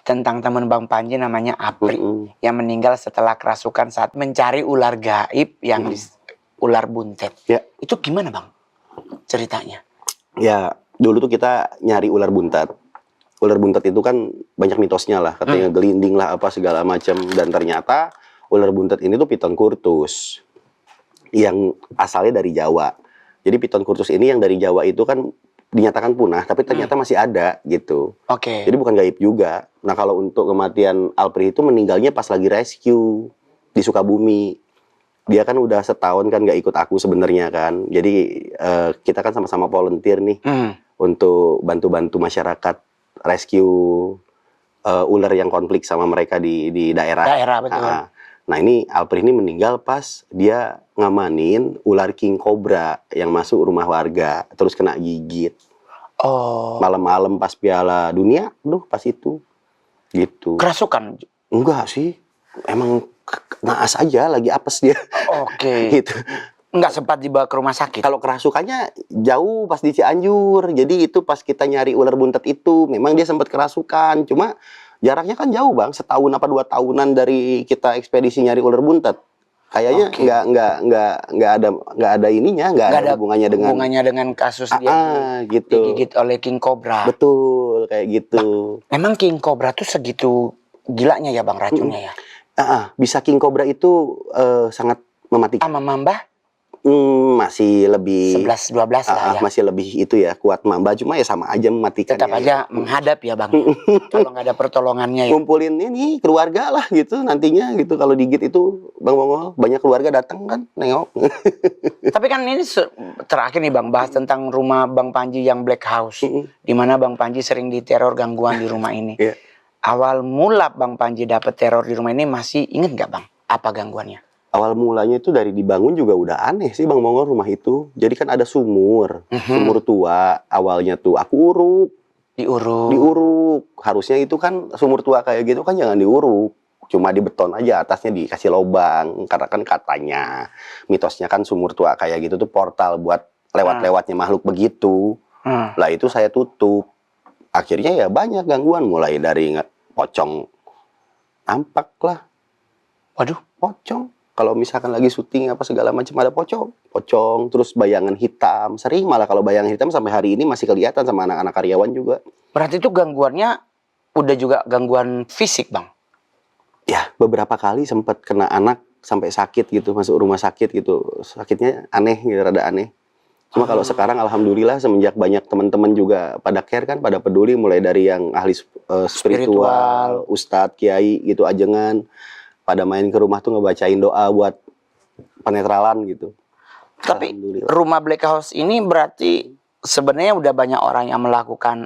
tentang teman Bang Panji namanya Apri yang meninggal setelah kerasukan saat mencari ular gaib yang ular buntet. Ya. Itu gimana Bang ceritanya? Ya, dulu tuh kita nyari ular buntet. Ular buntet itu kan banyak mitosnya lah, katanya gelinding lah apa segala macam, dan ternyata ular buntet ini tuh Piton curtus yang asalnya dari Jawa. Jadi Piton curtus ini yang dari Jawa itu kan dinyatakan punah, tapi ternyata masih ada gitu. Oke. Jadi bukan gaib juga. Nah kalau untuk kematian Alpri itu meninggalnya pas lagi rescue di Sukabumi. Dia kan udah setahun kan nggak ikut aku sebenarnya kan. Jadi kita kan sama-sama volunteer nih untuk bantu-bantu masyarakat rescue ular yang konflik sama mereka di daerah. Daerah betul. Nah ini Alpri ini meninggal pas dia ngamanin ular king cobra yang masuk rumah warga terus kena gigit. Oh. Malam-malam pas Piala Dunia, pas itu gitu. Kerasukan? Enggak sih, emang naas aja lagi apes dia. Oke. Gitu. Nggak sempat dibawa ke rumah sakit? Kalau kerasukannya jauh pas di Cianjur. Jadi itu pas kita nyari ular buntet itu, memang dia sempat kerasukan. Cuma jaraknya kan jauh Bang, setahun apa 2 tahunan dari kita ekspedisi nyari ular buntet. Kayaknya nggak ada ininya, nggak ada hubungannya dengan kasus dia gitu. digigit oleh king cobra. Betul, kayak gitu. Memang king cobra tuh segitu gilanya ya Bang racunnya ya? Bisa king cobra itu sangat mematikan. Mamba? Masih lebih 11-12 lah ya. Masih lebih itu ya, kuat mamba, cuma ya sama aja mematikan. Tetap aja menghadap ya Bang. Kalau nggak ada pertolongannya ya. Ngumpulin ini keluarga lah gitu nantinya gitu, kalau digigit itu Bang Mongol, banyak keluarga datang kan nengok. Tapi kan ini terakhir nih Bang, bahas tentang rumah Bang Panji yang Black House, di mana Bang Panji sering diteror gangguan di rumah ini. Awal mula Bang Panji dapat teror di rumah ini masih inget nggak Bang? Apa gangguannya? Awal mulanya itu dari dibangun juga udah aneh sih Bang Mongol rumah itu. Jadi kan ada sumur, sumur tua awalnya tuh aku uruk. Diuruk. Harusnya itu kan sumur tua kayak gitu kan jangan diuruk. Cuma di beton aja, atasnya dikasih lobang. Karena kan katanya, mitosnya kan sumur tua kayak gitu tuh portal buat lewat-lewatnya makhluk begitu. Lah itu saya tutup. Akhirnya ya banyak gangguan, mulai dari pocong ampak lah. Waduh, pocong. Kalau misalkan lagi syuting apa segala macam ada pocong, terus bayangan hitam. Sering malah kalau bayangan hitam sampai hari ini masih kelihatan sama anak-anak karyawan juga. Berarti itu gangguannya udah juga gangguan fisik Bang? Ya, beberapa kali sempat kena anak sampai sakit gitu, masuk rumah sakit gitu. Sakitnya aneh gitu, rada aneh. Cuma kalau sekarang alhamdulillah semenjak banyak teman-teman juga pada care kan, pada peduli, mulai dari yang ahli spiritual, ustadz, kiai gitu, ajengan, pada main ke rumah tuh ngebacain doa buat penetralan gitu. Tapi rumah Black House ini berarti sebenarnya udah banyak orang yang melakukan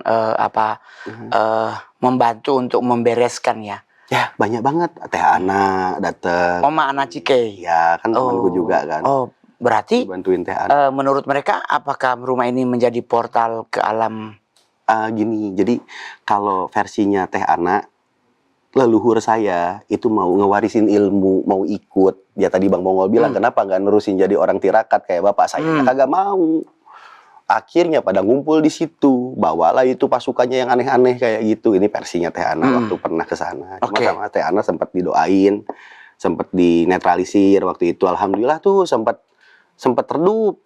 membantu untuk membereskan ya? Ya banyak banget. Teh Ana dateng. Oma Ana Cike. Ya kan temanku juga kan. Oh berarti bantuin Teh Ana. Menurut mereka apakah rumah ini menjadi portal ke alam? Gini, jadi kalau versinya Teh Ana, leluhur saya itu mau ngewarisin ilmu, mau ikut. Ya tadi Bang Mongol bilang kenapa nggak nerusin jadi orang tirakat kayak bapak saya, kagak mau. Akhirnya pada ngumpul di situ, bawalah itu pasukannya yang aneh-aneh kayak gitu. Ini versinya Teh Ana waktu pernah ke sana. Cuma sama Teh Ana sempat didoain, sempat dinetralisir waktu itu. Alhamdulillah tuh sempat redup,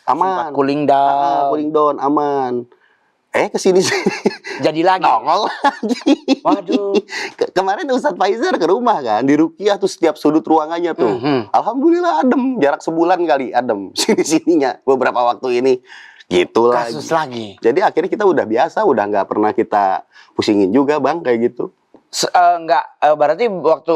aman. Sempat cooling down, aman. Kesini jadi lagi nongol lagi. Waduh. Kemarin Ustadz Faizar ke rumah kan, di Rukiah tuh setiap sudut ruangannya tuh. Alhamdulillah adem, jarak sebulan kali adem sini-sininya beberapa waktu ini. Gitu kasus lagi. Jadi akhirnya kita udah biasa, udah nggak pernah kita pusingin juga Bang kayak gitu. Enggak, berarti waktu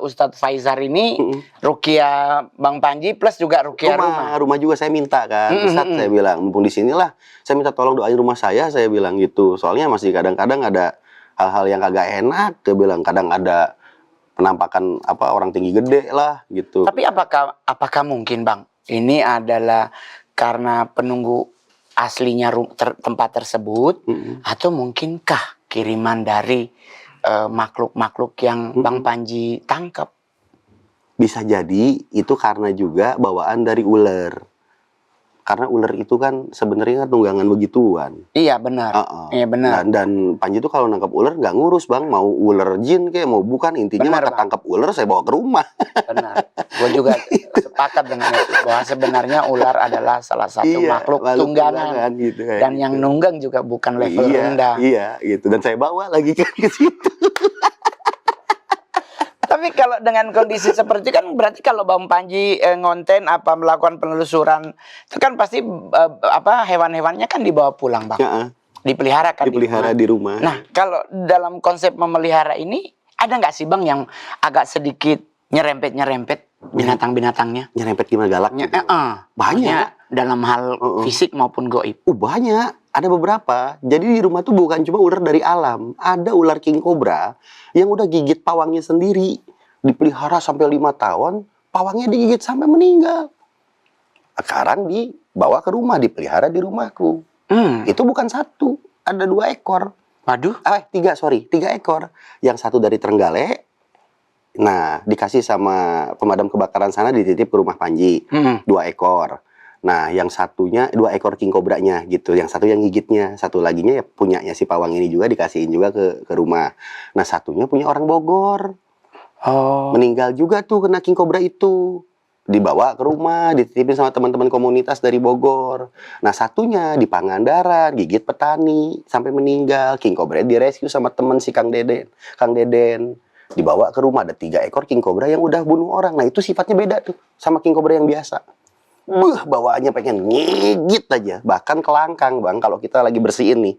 Ustadz Faizar ini rukia Bang Panji plus juga rukia rumah. Rumah juga saya minta kan, Ustadz saya bilang, mumpung di sinilah, saya minta tolong doain rumah saya bilang gitu. Soalnya masih kadang-kadang ada hal-hal yang kagak enak, dia bilang kadang ada penampakan apa orang tinggi gede lah gitu. Tapi apakah mungkin Bang, ini adalah karena penunggu aslinya tempat tersebut, atau mungkinkah kiriman dari makhluk-makhluk yang Bang Panji tangkap? Bisa jadi itu karena juga bawaan dari ular. Karena ular itu kan sebenarnya tunggangan begituan. Iya benar. Iya benar. Dan Panji itu kalau nangkap ular nggak ngurus Bang, mau ular jin kayak mau bukan, intinya maka tangkap ular saya bawa ke rumah. Benar. Gue juga sepakat dengan itu bahwa sebenarnya ular adalah salah satu makhluk tunggangan gitu, dan gitu. Yang nunggang juga bukan level rendah. Iya gitu, dan saya bawa lagi ke situ. Tapi kalau dengan kondisi seperti kan berarti kalau Bang Panji ngonten apa melakukan penelusuran itu kan pasti hewan-hewannya kan dibawa pulang Bang. Dipelihara kan di rumah. Nah, kalau dalam konsep memelihara ini ada nggak sih Bang yang agak sedikit nyerempet binatang-binatangnya? Nyerempet gimana, galaknya? Banyak. Dalam hal fisik maupun goib. Banyak. Ada beberapa. Jadi di rumah tuh bukan cuma ular dari alam. Ada ular king cobra yang udah gigit pawangnya sendiri. Dipelihara sampai 5 tahun, pawangnya digigit sampai meninggal. Sekarang dibawa ke rumah, dipelihara di rumahku. Itu bukan 1, ada 2 ekor. Waduh. 3 ekor. Yang 1 dari Trenggalek. Nah, dikasih sama pemadam kebakaran sana, dititip ke rumah Panji. 2 ekor. Nah, yang satunya 2 ekor king cobranya gitu. Yang 1 yang gigitnya, 1 laginya ya punyanya si pawang ini juga dikasihin juga ke rumah. Nah, 1-nya punya orang Bogor. Meninggal juga tuh kena king cobra itu. Dibawa ke rumah, dititipin sama teman-teman komunitas dari Bogor. Nah, 1-nya di Pangandaran, gigit petani sampai meninggal. King cobra direscue sama teman si Kang Deden. Dibawa ke rumah, ada 3 ekor king cobra yang udah bunuh orang. Nah, itu sifatnya beda tuh sama king cobra yang biasa. Bawaannya pengen ngigit aja. Bahkan kelangkang Bang, kalau kita lagi bersihin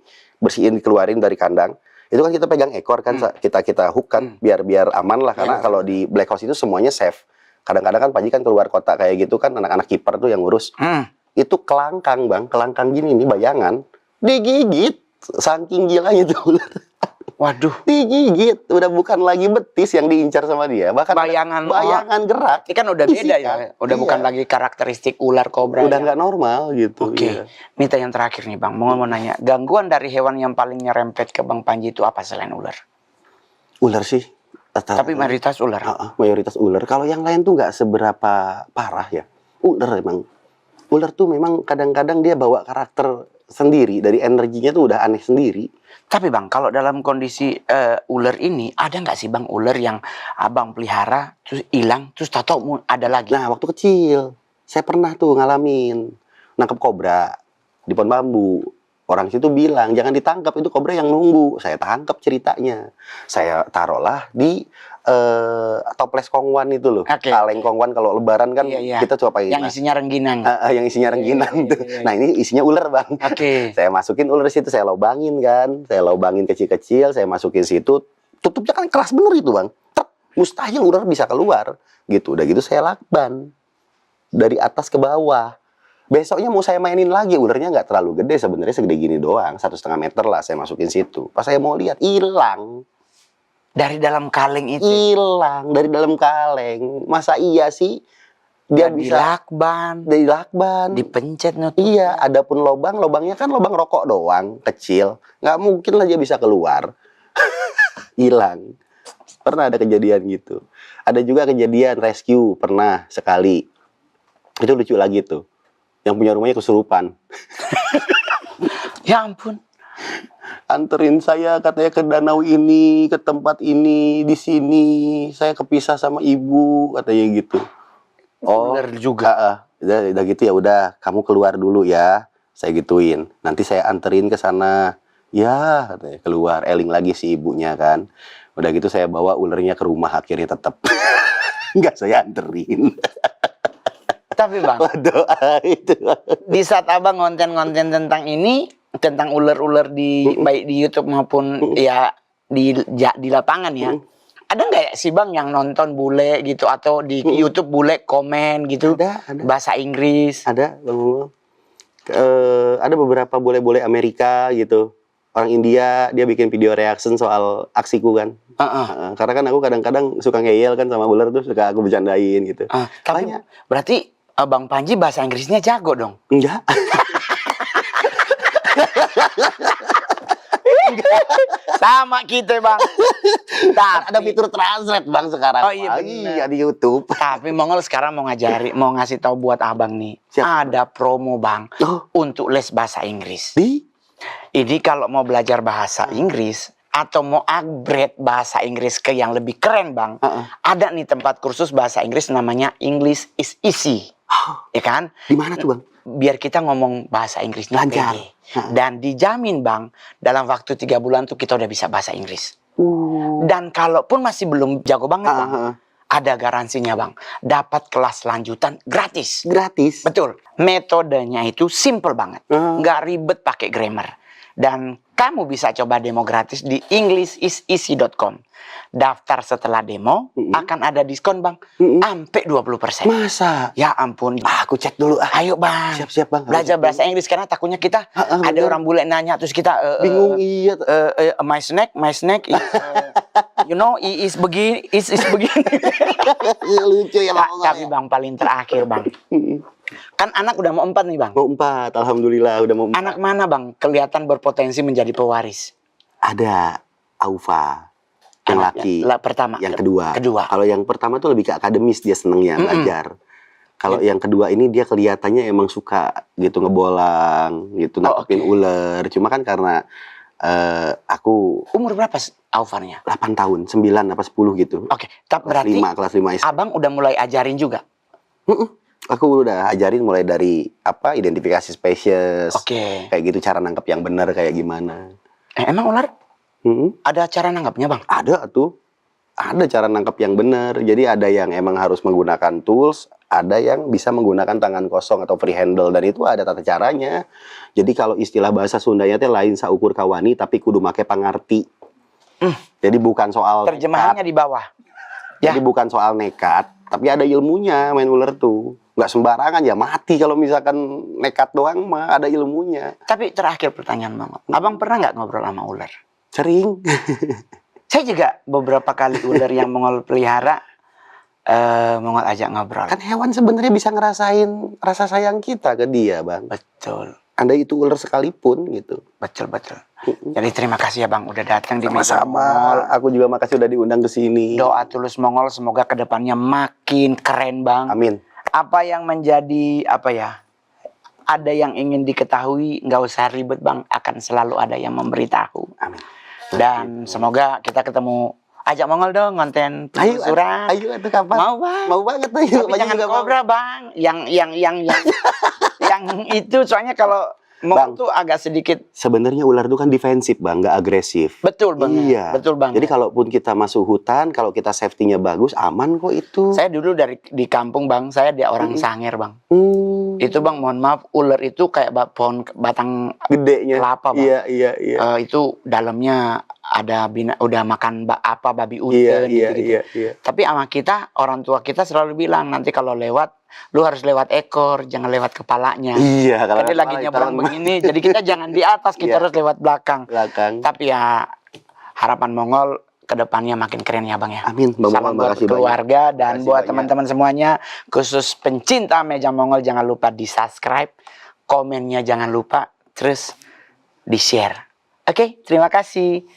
keluarin dari kandang, itu kan kita pegang ekor kan, kita hook kan, biar aman lah. Karena kalau di black house itu semuanya safe. Kadang-kadang kan Panji kan keluar kota kayak gitu kan, anak-anak kiper tuh yang ngurus. Itu kelangkang Bang, kelangkang gini nih, bayangan digigit, saking gilanya tuh. Waduh, digigit, udah bukan lagi betis yang diincar sama dia, bahkan bayangan gerak. Ini kan udah beda ya, udah bukan lagi karakteristik ular kobra. Udah nggak normal gitu. Oke. Minta yang terakhir nih Bang, mau nanya, gangguan dari hewan yang paling nyerempet ke Bang Panji itu apa selain ular? Ular sih. Tapi mayoritas ular. Mayoritas ular. Kalau yang lain tuh nggak seberapa parah ya. Ular emang. Ular tuh memang kadang-kadang dia bawa karakter sendiri, dari energinya tuh udah aneh sendiri. Tapi Bang, kalau dalam kondisi ular ini, ada nggak sih Bang ular yang Abang pelihara, terus hilang, terus tahu ada lagi? Nah, waktu kecil, saya pernah tuh ngalamin, nangkep kobra di pohon bambu. Orang situ bilang, jangan ditangkap, itu kobra yang nunggu. Saya tangkap ceritanya. Saya taruhlah di toples kongwan itu loh. Kaleng kongwan kalau lebaran kan kita cobain. Yang isinya rengginang. Yang isinya rengginang tuh. Nah, ini isinya ular Bang. Saya masukin ular situ, saya lobangin kan. Saya lobangin kecil-kecil, saya masukin situ. Tutupnya kan keras bener itu Bang. Mustahil ular bisa keluar. Gitu, udah gitu saya lakban. Dari atas ke bawah. Besoknya mau saya mainin lagi, ularnya nggak terlalu gede, sebenarnya segede gini doang, 1,5 meter lah saya masukin situ. Pas saya mau lihat, hilang. Dari dalam kaleng itu? Hilang, dari dalam kaleng. Masa iya sih? Dia bisa dilakban. Dipencet nutup. Iya, ada pun lobangnya kan lobang rokok doang, kecil. Nggak mungkin lah dia bisa keluar. Hilang. Pernah ada kejadian gitu. Ada juga kejadian rescue, pernah sekali. Itu lucu lagi tuh. Yang punya rumahnya kesurupan. Ya ampun. Anterin saya katanya ke danau ini, ke tempat ini, di sini. Saya kepisah sama ibu, katanya gitu. Bener juga. Udah gitu ya udah, kamu keluar dulu ya. Saya gituin. Nanti saya anterin ke sana. Ya, katanya keluar. Eling lagi si ibunya kan. Udah gitu saya bawa ulernya ke rumah akhirnya tetap. Enggak saya anterin. Tapi Bang, itu. Di saat Abang ngonten-ngonten tentang ini, tentang ular-ular baik di YouTube maupun ya di lapangan ya. Ada nggak sih Bang yang nonton bule gitu atau di YouTube bule komen gitu? Ada. Bahasa Inggris. Ada, Bang Mongol. Ada beberapa bule-bule Amerika gitu. Orang India, dia bikin video reaction soal aksiku kan. Karena kan aku kadang-kadang suka ngeyel kan sama ular tuh, suka aku bercandain gitu. Tapi berarti Bang Panji bahasa Inggrisnya jago dong? Enggak. Sama kita Bang. Ada fitur translate Bang sekarang. Oh iya Iya di YouTube. Tapi Mongol sekarang mau ngasih tahu buat abang nih. Ada promo Bang untuk les bahasa Inggris. Ini kalau mau belajar bahasa Inggris atau mau upgrade bahasa Inggris ke yang lebih keren Bang, ada nih tempat kursus bahasa Inggris namanya English is Easy. Ya kan? Di mana tuh Bang? Biar kita ngomong bahasa Inggrisnya lancar. Dan dijamin Bang, dalam waktu 3 bulan tuh kita udah bisa bahasa Inggris. Dan kalaupun masih belum jago banget Bang, ada garansinya Bang. Dapat kelas lanjutan gratis. Gratis? Betul. Metodenya itu simple banget. Nggak ribet pakai grammar. Dan kamu bisa coba demo gratis di englishiseasy.com. Daftar setelah demo akan ada diskon Bang. Sampai 20%. Masa? Ya ampun. Aku cek dulu. Ayo Bang. Siap-siap Bang. Belajar bahasa Inggris karena takutnya kita ada orang bule nanya terus kita bingung. Iya. My snack is, you know, is begini. Lucu ya Bang. Tapi Bang paling terakhir Bang. Kan anak udah mau 4 nih Bang. Mau 4, alhamdulillah udah mau 4. Anak mana Bang kelihatan berpotensi menjadi pewaris? Ada Aufa, yang laki. Pertama. Yang kedua. Kedua. Kalau yang pertama tuh lebih ke akademis, dia senengnya belajar. Kalau yang kedua ini dia kelihatannya emang suka gitu ngebolang, gitu nangkepin ular. Cuma kan karena aku umur berapa Aufarnya? 8 tahun, 9 apa 10 gitu. Oke, tapi berarti kelas 5 SD. Abang udah mulai ajarin juga? Aku udah ajarin mulai dari identifikasi spesies, kayak gitu, cara nangkep yang benar kayak gimana. Emang ular ada cara nangkapnya Bang? Ada tuh, ada cara nangkep yang benar. Jadi ada yang emang harus menggunakan tools, ada yang bisa menggunakan tangan kosong atau free handle, dan itu ada tata caranya. Jadi kalau istilah bahasa Sundanya teh lain saukur kawani tapi kudu make pangarti. Jadi bukan soal terjemahannya nekat di bawah. Jadi bukan soal nekat, tapi ada ilmunya main ular tuh. Nggak sembarangan ya mati kalau misalkan nekat doang mah, ada ilmunya. Tapi terakhir pertanyaan Bang, Abang pernah nggak ngobrol sama ular? Sering. Saya juga beberapa kali ular yang Mongol pelihara, Mongol ajak ngobrol. Kan hewan sebenarnya bisa ngerasain rasa sayang kita ke dia Bang. Betul. Anda itu ular sekalipun gitu. Betul. Jadi terima kasih ya Bang udah datang di Meja Mongol. Aku juga makasih udah diundang ke sini. Doa tulus Mongol semoga kedepannya makin keren Bang. Amin. Apa yang menjadi ada yang ingin diketahui, nggak usah ribet Bang, akan selalu ada yang memberitahu. Amin. Dan semoga kita ketemu. Ajak Mongol dong konten penelusuran. Ayo itu kapan? Mau Bang. Mau banget ayo. Tapi jangan kobra Bang. Yang itu soalnya kalau Mongol tuh agak sedikit. Sebenarnya ular itu kan defensif Bang, nggak agresif. Betul Bang. Iya. Betul Bang. Jadi kalaupun kita masuk hutan, kalau kita safety-nya bagus, aman kok itu. Saya dulu di kampung Bang, saya dia orang Sangir Bang. Itu Bang, mohon maaf, ular itu kayak pohon batang gedenya kelapa Bang. Iya. Itu dalamnya ada udah makan babi uten gitu. Iya. Tapi sama kita, orang tua kita selalu bilang nanti kalau lewat, lu harus lewat ekor, jangan lewat kepalanya. Iya, kalau dia lagi nyebrang begini, jadi kita jangan di atas, kita harus lewat belakang. Tapi ya harapan Mongol kedepannya makin keren ya Bang ya. Amin. Salam buat keluarga dan buat teman-teman semuanya, khusus pencinta Meja Mongol, jangan lupa di subscribe, komennya jangan lupa, terus di share. Oke, terima kasih.